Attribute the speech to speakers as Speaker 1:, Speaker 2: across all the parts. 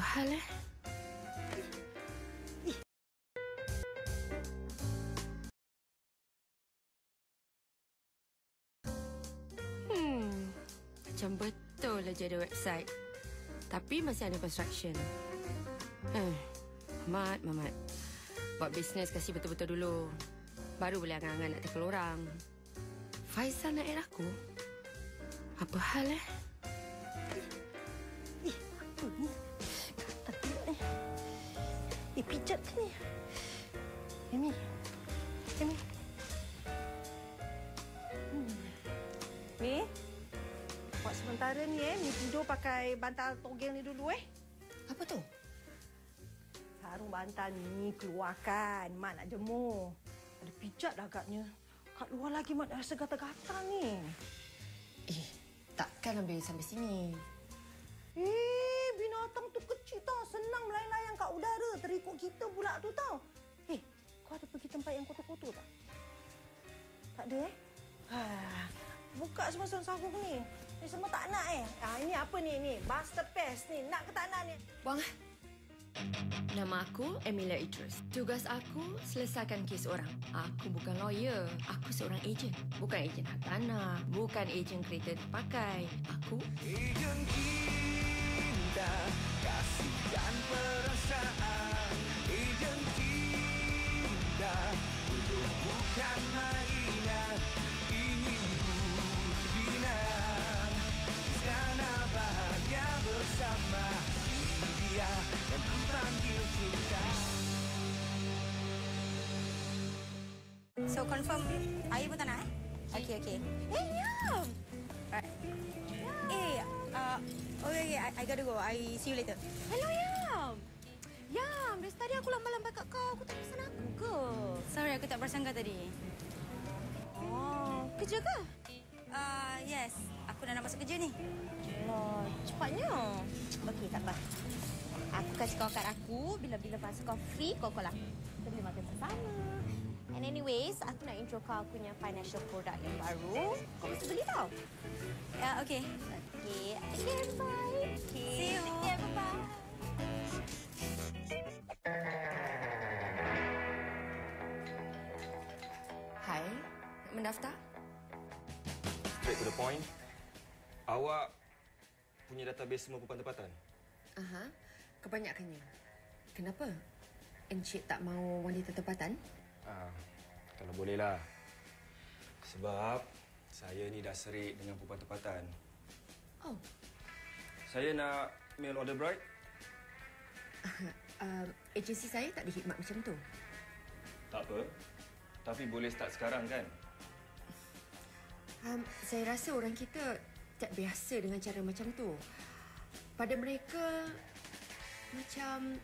Speaker 1: hal Macam betul lah jadi website. Tapi masih ada construction. Mamat. Buat bisnes kasih betul-betul dulu. Baru boleh angan-angan nak tackle orang. Faizal nak add aku? Apa hal
Speaker 2: Apa ni? Tak tengok ni. Pijat ke ni? Amy. Ni. Buat sementara ni ni tidur pakai bantal togel ni dulu
Speaker 1: Apa tu?
Speaker 2: Sarung bantal ni keluarkan. Mak nak jemur. Ada pijat dah agaknya. Kat luar lagi Mak dah rasa gatal-gatal ni.
Speaker 1: Takkan ambil sampai sini.
Speaker 2: Binatang tu kecil tau. Senang melayang-layang kat udara. Terikut kita pula tu tau. Kau ada pergi tempat yang kotor-kotor tak? Tak ada Buka semua sarung ni. Ni semua tak nak Ini apa ni? Buster Pest ni. Nak ke tak nak ni?
Speaker 1: Buang Nama aku Emilia Idris. Tugas aku selesaikan kes orang. Aku bukan lawyer. Aku seorang ejen. Bukan ejen hartanah. Bukan ejen kereta terpakai. Aku
Speaker 3: ejen cinta, kasih dan perasaan. Ejen cinta, hidup bukan mainan. Ingin ku bina istana bahagia bersama. Dia yang ku panggil cinta.
Speaker 4: So confirm air pun tak nak Okay. Yum. Right. Okay, I gotta go. I see you later.
Speaker 5: Hello, Yam. Yam, dari tadi aku lambat-lambat kat kau. Aku tak perasan aku ke?
Speaker 4: Sorry, aku tak perasan kau tadi.
Speaker 5: Oh, kerja ke?
Speaker 4: Yes. Aku dah nak masuk kerja ni.
Speaker 5: Alah, cepatnya. Okey, tak apa. Aku kasih kau kad aku. Bila-bila masa kau free, kau call aku. Kita boleh makan bersama. And anyways, aku nak intro kau punya financial product yang baru. Kau mesti beli tau.
Speaker 4: Okay.
Speaker 5: Okay, bye.
Speaker 4: See you.
Speaker 5: Take care, bye-bye.
Speaker 1: Hai, nak mendaftar?
Speaker 6: Straight to the point. Awak punya database semua perempuan tempatan?
Speaker 1: Kebanyakannya. Kenapa? Encik tak mahu wanita tempatan?
Speaker 6: Kalau bolehlah. Sebab saya ni dah serik dengan perempuan tempatan.
Speaker 1: Oh.
Speaker 6: Saya nak mail order bride.
Speaker 1: Agensi saya tak dihikmat macam tu.
Speaker 6: Tak apa. Tapi boleh start sekarang kan?
Speaker 1: Saya rasa orang kita tak biasa dengan cara macam tu. Pada mereka, macam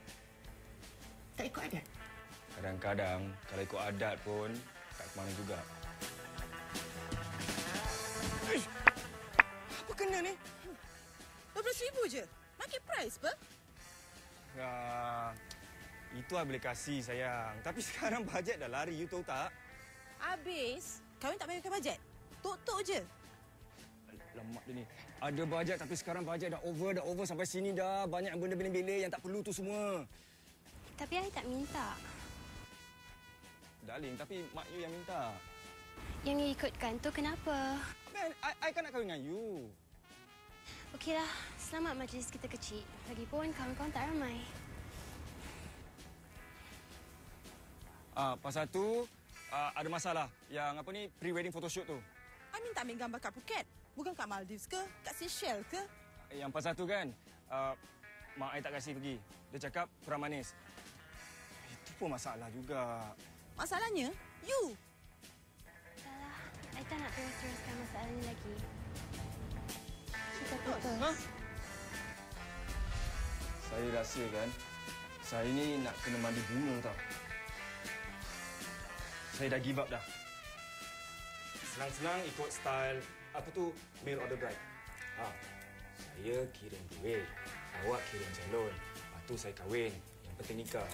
Speaker 1: tak ikut adat.
Speaker 6: Kadang-kadang kalau ikut adat pun tak ke mana juga.
Speaker 2: Apa kena ni? 12,000 je. Market price apa?
Speaker 6: Itu I boleh kasih sayang. Tapi sekarang bajet dah lari, you tahu tak?
Speaker 2: Habis, kahwin tak payah pakai bajet. Tok-tok je.
Speaker 6: Lemak dia ni. Ada bajet tapi sekarang bajet dah over sampai sini dah. Banyak benda bela-bela yang tak perlu tu semua.
Speaker 5: Tapi I tak minta.
Speaker 6: Darling, tapi mak you yang minta.
Speaker 5: Yang ikutkan tu kenapa?
Speaker 6: I kan nak kahwin dengan you.
Speaker 5: Okeylah, selamat majlis kita kecil. Lagipun kawan-kawan tak ramai.
Speaker 6: Pasal tu, ada masalah. Yang apa ni, pre-wedding photoshoot tu.
Speaker 2: I minta ambil gambar kat Phuket. Bukan kat Maldives ke? Kat Seychelles ke?
Speaker 6: Yang pasal tu kan, mak I tak kasih pergi. Dia cakap kurang manis. Itu pun masalah juga.
Speaker 2: Masalahnya, you.
Speaker 5: Dahlah, I tak nak terus-teruskan masalah ni lagi. Kita putus.
Speaker 6: Saya rasa kan, saya ni nak kena mandi bunga tau. Saya dah give up dah. Senang-senang ikut style, apa tu, mail order bride. Saya kirim duit, awak kirim salon. Lepas tu saya kahwin. Yang penting nikah.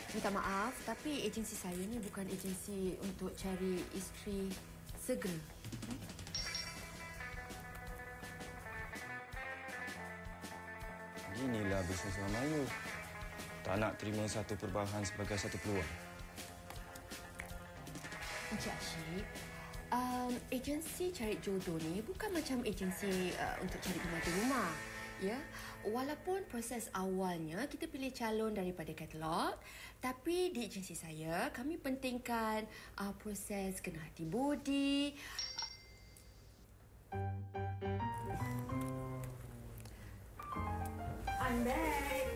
Speaker 1: Minta maaf, tapi agensi saya ni bukan agensi untuk cari isteri segera.
Speaker 6: Inilah bisnes Mama Ayu. Tak nak terima satu perubahan sebagai satu peluang.
Speaker 1: Encik Asyik, agensi cari jodoh ni bukan macam agensi untuk cari pembantu rumah. Ya, walaupun proses awalnya kita pilih calon daripada katalog, tapi di agensi saya kami pentingkan proses kenal hati budi. I'm back.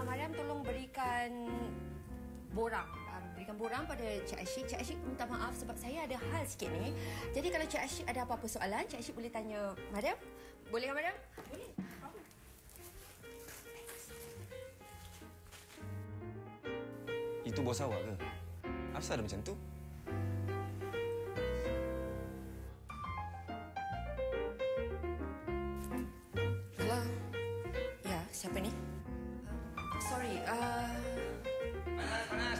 Speaker 1: Mariam tolong berikan borang. Berikan borang pada Cik Asyik. Cik Asyik minta maaf sebab saya ada hal sikit ni. Jadi kalau Cik Asyik ada apa-apa soalan, Cik Asyik boleh tanya Mariam. Boleh kan Mariam? Boleh.
Speaker 6: Itu bos awak ke? Asal ada macam tu?
Speaker 1: Hello? Ya, siapa ni? Sorry,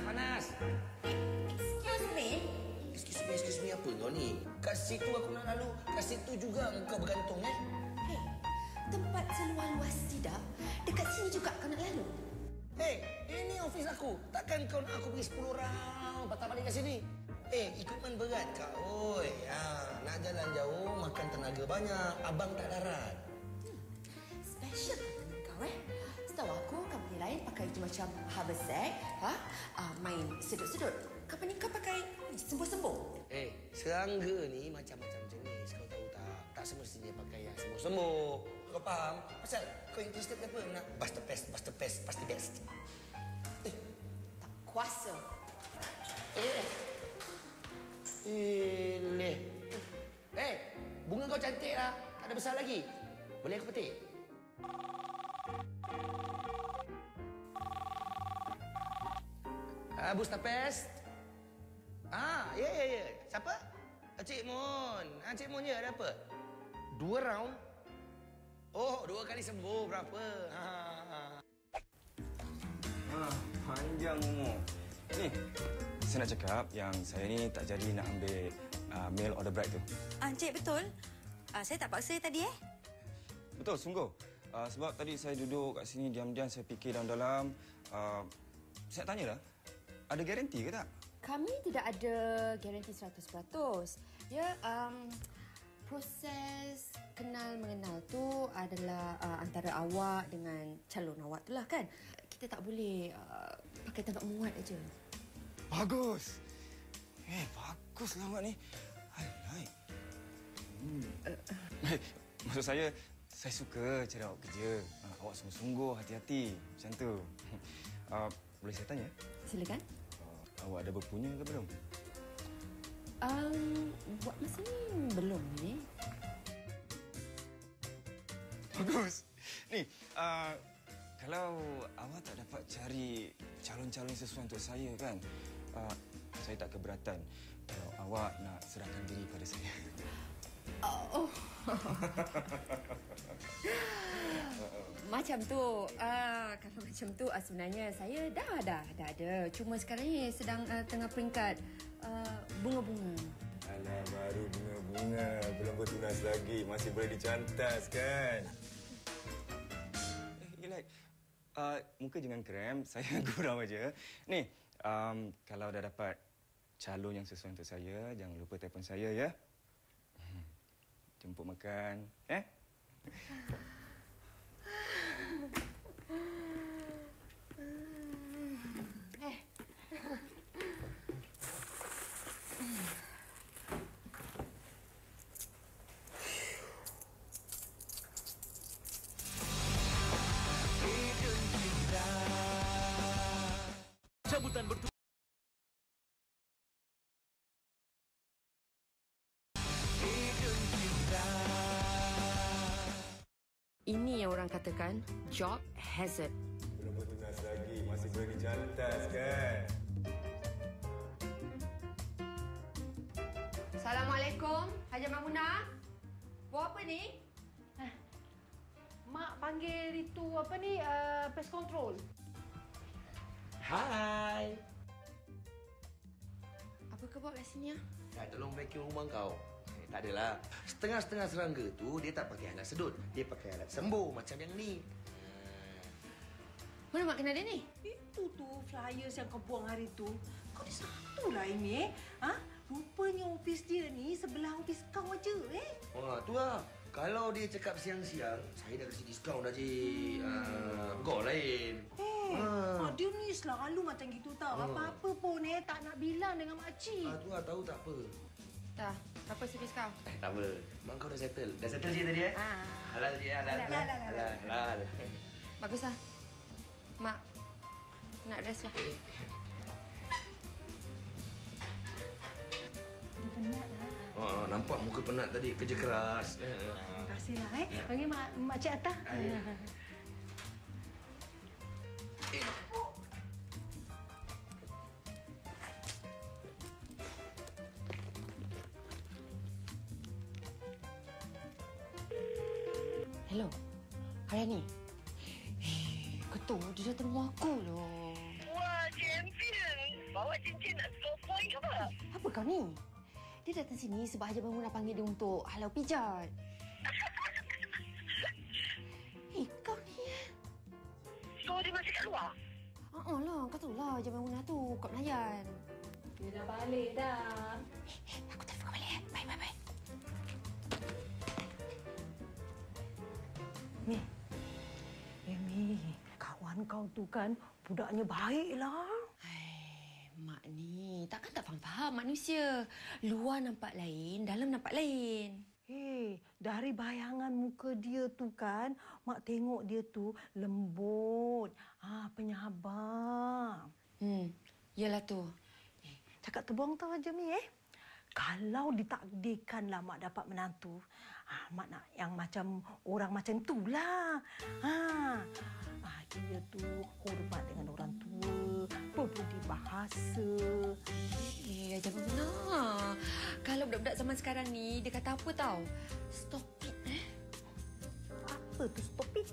Speaker 7: Panas. Excuse me apa kau ni? Kat situ aku nak lalu, kat situ juga kau bergantung
Speaker 1: Hey, tempat seluar luas tidak? Dekat sini juga kau nak lalu?
Speaker 7: Hey, ini ofis aku. Takkan kau nak aku pergi 10 round patah balik kat sini? Equipment berat kau. Oi, nak jalan jauh, makan tenaga banyak. Abang tak darat.
Speaker 1: Special kau Setahu aku, company lain pakai je macam haversack, main sedut-sedut. Company kau pakai sembur-sembur.
Speaker 7: Serangga ni macam-macam jenis. Kau tahu tak? Tak semestinya pakai yang sembur-sembur. Kau faham? Pasal kau interested ke apa? Nak bust the best, pasti best.
Speaker 1: Tak kuasa.
Speaker 7: Bunga kau cantik lah. Tak ada besar lagi. Boleh aku petik? Booster Pest. Ya. Siapa? Cik Mon. Cik Mon ya, ada apa? 2 round? Oh, 2 kali sembuh berapa?
Speaker 6: Panjang umur. Ni, saya nak cakap yang saya ni tak jadi nak ambil mail order bride tu.
Speaker 4: Encik, betul? Saya tak paksa tadi,
Speaker 6: Betul, sungguh. Sebab tadi saya duduk kat sini diam-diam saya fikir dalam-dalam. Saya tanyalah, ada garanti ke tak?
Speaker 1: Kami tidak ada garanti 100%. Ya, proses kenal-mengenal tu adalah antara awak dengan calon awak tu lah kan. Kita tak boleh pakai tangkap muat aja.
Speaker 6: Bagus. Baguslah awak ni. I like. Maksud saya suka cara awak kerja. Awak sungguh-sungguh, hati-hati. Macam tu. Boleh saya tanya?
Speaker 1: Silakan.
Speaker 6: Awak ada berpunya ke belum?
Speaker 1: Buat masa ni belum ni.
Speaker 6: Bagus. Ni, kalau awak tak dapat cari calon-calon sesuai untuk saya kan, saya tak keberatan kalau awak nak serahkan diri pada saya.
Speaker 1: Macam tu. Kalau macam tu sebenarnya saya dah ada. Cuma sekarang ni sedang tengah peringkat bunga-bunga.
Speaker 6: Alah, baru bunga-bunga. Belum bertunas lagi. Masih boleh dicantas kan? Elak. Muka jangan krem. Saya gurau aja. Ni, kalau dah dapat calon yang sesuai untuk saya, jangan lupa telefon saya ya. Jemput makan,
Speaker 3: Cabutan bertugas.
Speaker 1: Ini yang orang katakan job hazard.
Speaker 6: Belum bertunas lagi. Masih boleh dicantas kan?
Speaker 1: Assalamualaikum, Haji Mahmuna. Buat apa ni?
Speaker 2: Mak panggil itu apa ni? Pest control.
Speaker 7: Hai.
Speaker 1: Apa kau buat kat sini?
Speaker 7: Tolong vacuum rumah kau. Tak adalah. Setengah-setengah serangga tu dia tak pakai alat sedut. Dia pakai alat sembur macam yang ni.
Speaker 1: Mana mak kenal dia ni?
Speaker 2: Itu tu flyers yang kau buang hari tu. Kau di satu lah ini, Ha? Rupanya ofis dia ni sebelah ofis kau aja,
Speaker 7: Wah, tu lah. Kalau dia cakap siang-siang, saya dah kasi diskaun dah, cik. Kau lain.
Speaker 2: Dia ni selalu macam gitu tau. Apa-apa pun tak nak bilang dengan makcik.
Speaker 7: Tu lah, tahu tak apa.
Speaker 1: Dah, berapa servis kau?
Speaker 7: Tak apa. Mak kau dah settle. Dah settle cik tadi, Halal cik, halal. Halal.
Speaker 1: Baguslah. Mak, nak rest lah.
Speaker 2: Dia penat lah.
Speaker 7: Nampak muka penat tadi. Kerja keras.
Speaker 2: Terima kasihlah, Panggil makcik atas.
Speaker 1: Hello, Haryani. Ketua, dia datang rumah aku loh.
Speaker 8: Wah, champion. Bawa cincin nak score point ke apa?
Speaker 1: Apa kau ni? Dia datang sini sebab Haji Maimunah panggil dia untuk halau pijat. Kau ni
Speaker 8: So, dia masih kat luar?
Speaker 1: lah, kau tahu lah Haji Maimunah tu kat Melayan.
Speaker 2: Dia dah balik dah.
Speaker 1: Aku telefon kau balik. Bye.
Speaker 2: Mi, kawan kau tu kan budaknya baiklah.
Speaker 1: Mak ni takkan tak faham manusia. Luar nampak lain, dalam nampak lain.
Speaker 2: Dari bayangan muka dia tu kan, Mak tengok dia tu lembut, penyabar.
Speaker 1: Yalah tu.
Speaker 2: Cakap terbuang tahu aja Mi, Kalau ditakdirkanlah Mak dapat menantu, Mak nak yang macam orang macam itulah. Dia tu hormat dengan orang tua, berbudi bahasa.
Speaker 1: Haji Maimunah. Kalau budak-budak zaman sekarang ni, dia kata apa tau? Stop it,
Speaker 2: Apa tu stop it?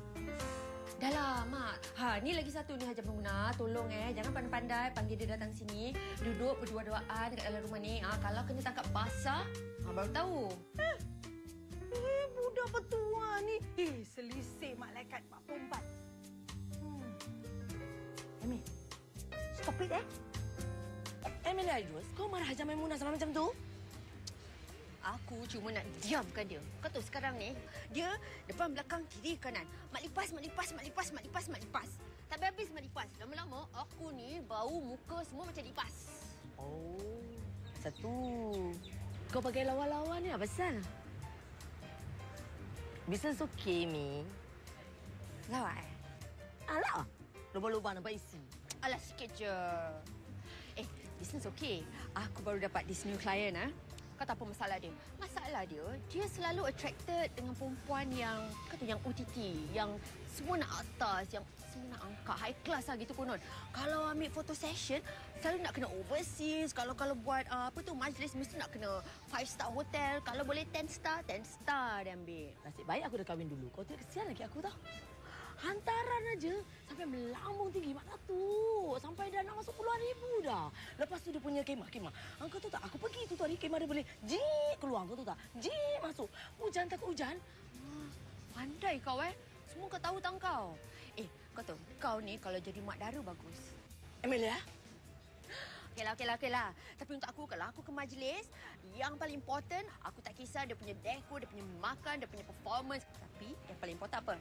Speaker 1: Dah lah, Mak. Ni lagi satu ni Haji Maimunah. Tolong jangan pandai-pandai panggil dia datang sini. Duduk berdua-duaan dekat dalam rumah ni. Kalau kena tangkap basah, baru tahu.
Speaker 2: Budak petua ni. Selisih malaikat 44. Emi, stop it,
Speaker 4: Emilia Idrus, kau marah Haji Maimunah sama macam tu?
Speaker 1: Aku cuma nak diamkan dia. Kau tahu sekarang ni, dia depan, belakang, kiri, kanan. Mak lipas. Tak habis mak lipas. Lama-lama, aku ni bau muka semua macam lipas.
Speaker 4: Oh, satu. Kau pakai lawa-lawa ni apa pasal? Business okey, Mi.
Speaker 1: Lawa,
Speaker 4: Alah, lupa-lupa nampak isi.
Speaker 1: Alah, sikit je. Business okey. Aku baru dapat this new client, Kau tahu apa masalah dia? Masalah dia selalu attracted dengan perempuan yang, kata yang OTT, yang semua nak atas, yang semua nak angkat, high class lah gitu konon. Kalau ambil photo session, selalu nak kena overseas. Kalau buat majlis, mesti nak kena 5-star hotel. Kalau boleh 10 star dia ambil.
Speaker 4: Nasib baik aku dah kahwin dulu. Kau tu kesian lagi aku tau. Hantaran aja sampai melambung tinggi mak datuk. Sampai dah nak masuk puluhan ribu dah. Lepas tu dia punya kemah. Kau tahu tak, aku pergi tu hari kemah dia boleh jik keluar. Kau tahu tak? Jik masuk. Hujan tak hujan.
Speaker 1: Pandai kau Semua kau tahu tang kau. Kau tahu, kau ni kalau jadi mak dara bagus.
Speaker 4: Emilia?
Speaker 1: Okeylah. Tapi untuk aku, kalau aku ke majlis, yang paling important, aku tak kisah dia punya dekor, dia punya makan, dia punya performance. Tapi yang paling important apa?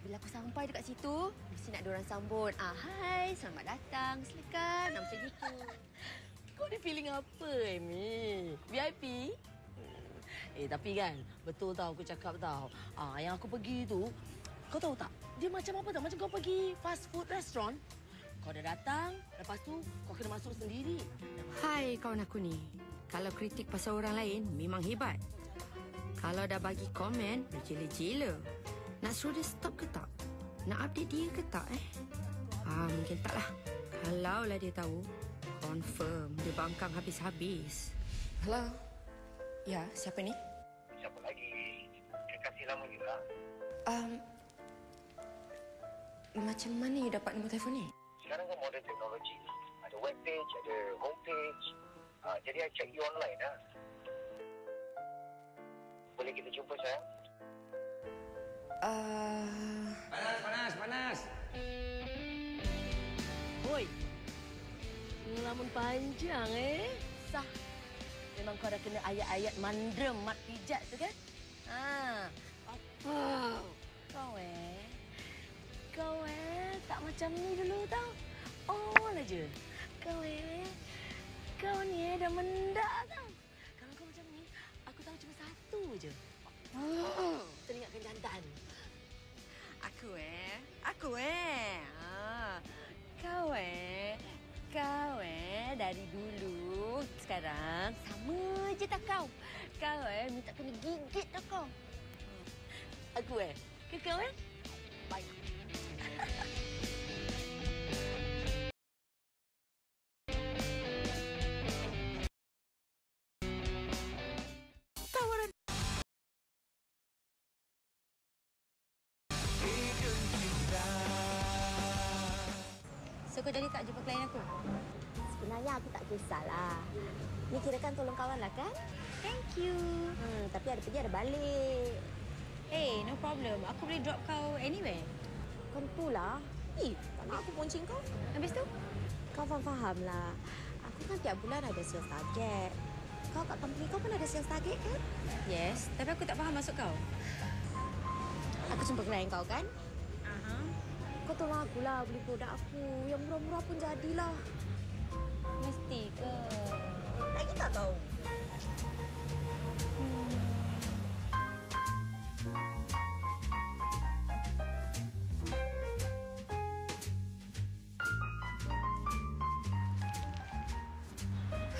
Speaker 1: Bila aku sampai dekat situ, mesti nak ada orang sambut. Hai, selamat datang, silakan. Macam gitu.
Speaker 4: Kau ni feeling apa, Amy? VIP? Tapi kan, betul tau aku cakap tau. Yang aku pergi tu, kau tahu tak? Dia macam apa tau? Macam kau pergi fast food restaurant. Kau dah datang, lepas tu kau kena masuk sendiri.
Speaker 1: Hai kawan aku ni. Kalau kritik pasal orang lain, memang hebat. Kalau dah bagi komen, berjela-jela. Nak suruh dia stop ke tak? Nak update dia ke tak, mungkin taklah. Kalaulah dia tahu, confirm dia bangkang habis-habis. Hello? Ya, siapa ni?
Speaker 8: Siapa lagi? Kekasih lama juga.
Speaker 1: Macam mana you dapat nombor telefon ni?
Speaker 8: Sekarang kan modern teknologi. Ada web page, ada home page. Jadi I check you online. boleh kita jumpa sayang?
Speaker 7: Panas.
Speaker 4: Oi. Ngelamun panjang Sah. Memang kau dah kena ayat-ayat mandrem mat pijat tu kan? Apa? Kau tak macam ni dulu tau. Oh lah je. Kau ni dah mendak tau. Kalau kau macam ni, aku tahu cuma satu je. Teringatkan jantan.
Speaker 1: Aku Kau dari dulu sekarang sama je tak kau. Kau minta kena gigit tak kau.
Speaker 4: Aku ke kau baik.
Speaker 5: So, kau jadi tak jumpa klien aku? Sebenarnya aku tak kisahlah. Ni kirakan tolong kawan lah kan? Thank you. Tapi ada pergi ada balik.
Speaker 9: Hey, no problem. Aku boleh drop kau anywhere.
Speaker 5: Tentulah. Tak nak aku poncing kau.
Speaker 9: Habis tu?
Speaker 5: Kau faham lah. Aku kan tiap bulan ada sales target. Kau kat company kau pun ada sales target kan?
Speaker 9: Yes, tapi aku tak faham maksud kau.
Speaker 5: Aku jumpa klien kau kan? Kau tolong aku lah beli produk aku. Yang murah-murah pun jadilah.
Speaker 9: Mesti ke?
Speaker 5: Lagi tak tahu.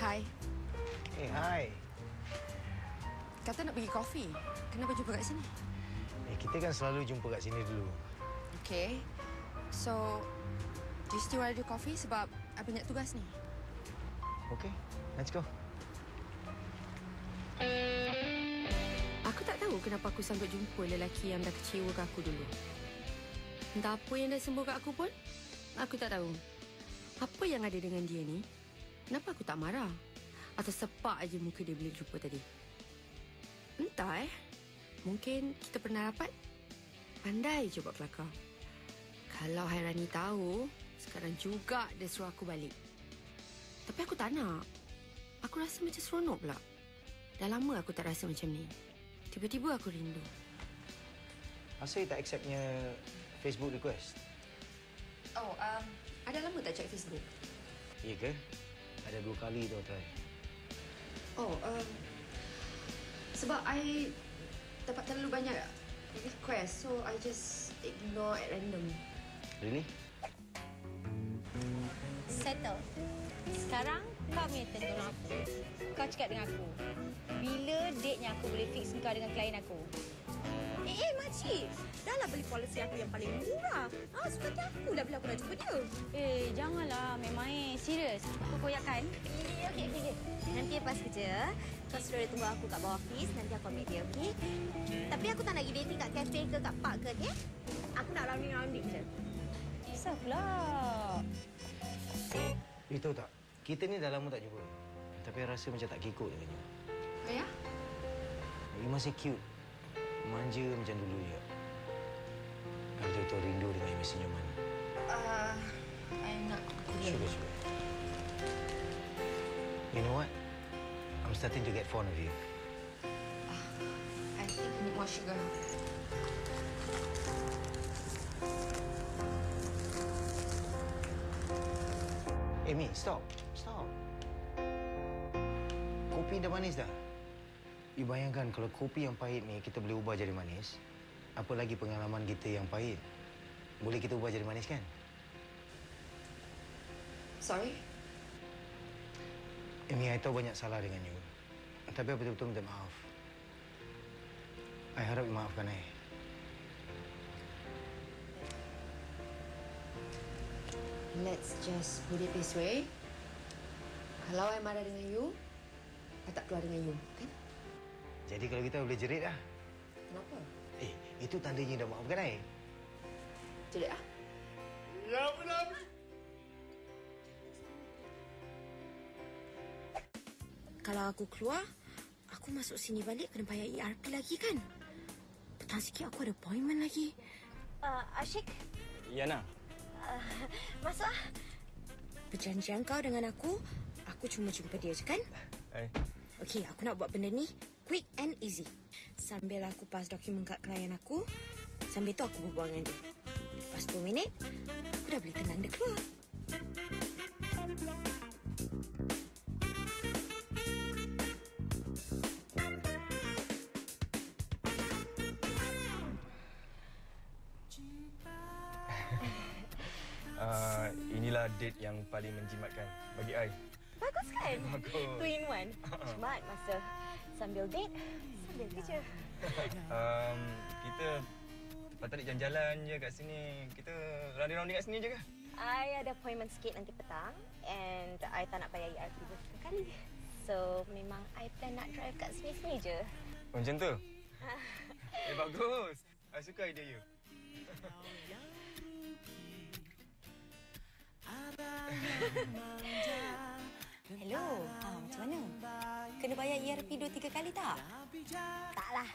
Speaker 1: Hai.
Speaker 10: Hai.
Speaker 1: Kata nak pergi kopi. Kenapa jumpa kat sini?
Speaker 10: Kita kan selalu jumpa kat sini dulu.
Speaker 1: Okay. So, do you still want to do coffee sebab I banyak tugas ni?
Speaker 10: Okay, let's go.
Speaker 1: Aku tak tahu kenapa aku sanggup jumpa lelaki yang dah kecewa ke aku dulu. Entah apa yang dah sembuh kat aku pun, aku tak tahu. Apa yang ada dengan dia ni? Kenapa aku tak marah? Atau sepak aja muka dia bila jumpa tadi? Entah Mungkin kita pernah rapat. Pandai je buat kelakar. Kalau Hairani tahu, sekarang juga dia suruh aku balik. Tapi aku tak nak. Aku rasa macam seronok pula. Dah lama aku tak rasa macam ni. Tiba-tiba aku rindu.
Speaker 10: Asal you tak acceptnya Facebook request?
Speaker 1: Oh, ada lama tak check Facebook?
Speaker 10: Ya ke? Ada 2 kali tau, try.
Speaker 1: Oh, sebab I dapat terlalu banyak request, so I just ignore at random.
Speaker 10: Really?
Speaker 9: Settle. Sekarang kau punya turn tolong aku. Kau cakap dengan aku. Bila date-nya aku boleh fix kau dengan klien aku?
Speaker 5: Makcik. Dah lah beli polisi aku yang paling murah. Suka hati aku lah bila aku nak jumpa dia.
Speaker 9: Janganlah. Memang serius. Aku koyakkan.
Speaker 5: Okey. Nanti lepas kerja, kau suruh dia tunggu aku kat bawah office. Nanti aku ambil dia, okey? Tapi aku tak nak pergi dating kat kafe ke kat park ke, okey? Aku nak rounding-rounding je.
Speaker 9: Kisah pula.
Speaker 10: You tahu tak? Kita ni dah lama tak jumpa. Tapi rasa macam tak kikut dengan you.
Speaker 1: Ayah?
Speaker 10: You masih cute. Manja macam dulu je. Aku betul-betul rindu dengan you senyuman.
Speaker 1: I nak
Speaker 10: Sugar. You know what? I'm starting to get fond of you.
Speaker 1: I think need more sugar.
Speaker 10: Mi, stop. Kopi dah manis dah. You bayangkan kalau kopi yang pahit ni kita boleh ubah jadi manis. Apa lagi pengalaman kita yang pahit. Boleh kita ubah jadi manis kan?
Speaker 1: Sorry?
Speaker 10: Mi, I tahu banyak salah dengan you. Tapi I betul-betul minta maaf. I harap you maafkan I.
Speaker 1: Let's just put it this way. Kalau I marah dengan you, I tak keluar dengan you, kan?
Speaker 10: Jadi kalau kita boleh jerit lah.
Speaker 1: Kenapa?
Speaker 10: Itu tandanya dah maafkan I.
Speaker 1: Jerit ah? Kalau aku keluar, aku
Speaker 5: aku masuk sini balik kena bayar ERP lagi kan? Petang sikit aku ada appointment lagi. Asyik,
Speaker 6: Yana.
Speaker 5: masuk ah. Perjanjian kau dengan aku cuma jumpa dia je kan?
Speaker 6: Hai.
Speaker 5: Okey, aku nak buat benda ni quick and easy. Sambil aku pas dokumen kat klien aku, sambil tu aku berbual dengan dia. Lepas 2 minit, aku dah boleh tenang dia keluar.
Speaker 6: Inilah date yang paling menjimatkan bagi I.
Speaker 5: Bagus kan?
Speaker 6: Bagus.
Speaker 5: 2 in 1. Smart masa sambil date, sambil kerja.
Speaker 6: Kita patut jalan-jalan je kat sini. Kita rounding-rounding kat sini je ke?
Speaker 5: I ada appointment sikit nanti petang and I tak nak bayar ERP berapa kali. So, memang I plan nak drive kat sini-sini je.
Speaker 6: Macam tu? Bagus. I suka idea you.
Speaker 9: Hello, macam mana? Kena bayar ERP 2-3 kali tak?
Speaker 5: Taklah.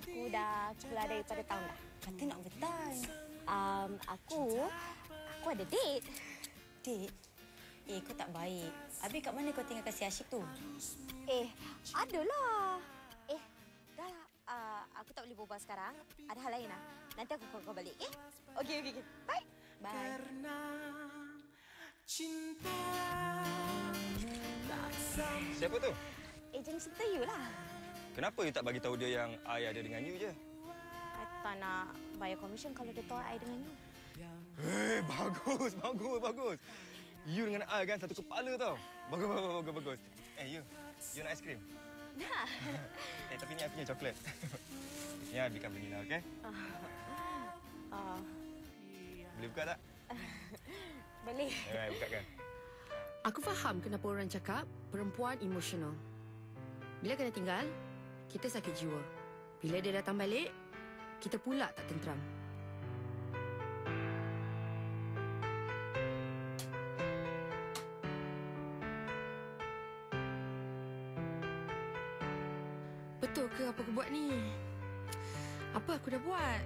Speaker 5: Aku dah keluar daripada tahun dah.
Speaker 9: Kata nak overtime.
Speaker 5: Aku ada date.
Speaker 9: Date? Kau tak baik. Habis kat mana kau tinggalkan si Asyik tu?
Speaker 5: Adalah. Dah lah. Aku tak boleh berbual sekarang. Ada hal lain lah. Nanti aku call kau balik, okay? Okey. Bye.
Speaker 9: Bye.
Speaker 6: Siapa tu?
Speaker 5: Ejen cinta you lah.
Speaker 6: Kenapa you tak bagi tahu dia yang I ada dengan you je?
Speaker 5: I tak nak bayar commission kalau dia tahu I dengan you.
Speaker 6: Bagus. You dengan I kan satu kepala tau. Bagus. You nak aiskrim?
Speaker 5: Dah.
Speaker 6: Tapi ni I punya coklat. Ni I belikan vanilla, okey? Boleh buka tak?
Speaker 5: Boleh.
Speaker 6: Bukakan.
Speaker 1: Aku faham kenapa orang cakap perempuan emosional. Bila kena tinggal, kita sakit jiwa. Bila dia datang balik, kita pula tak tenteram. Betul ke apa aku buat ni? Apa aku dah buat?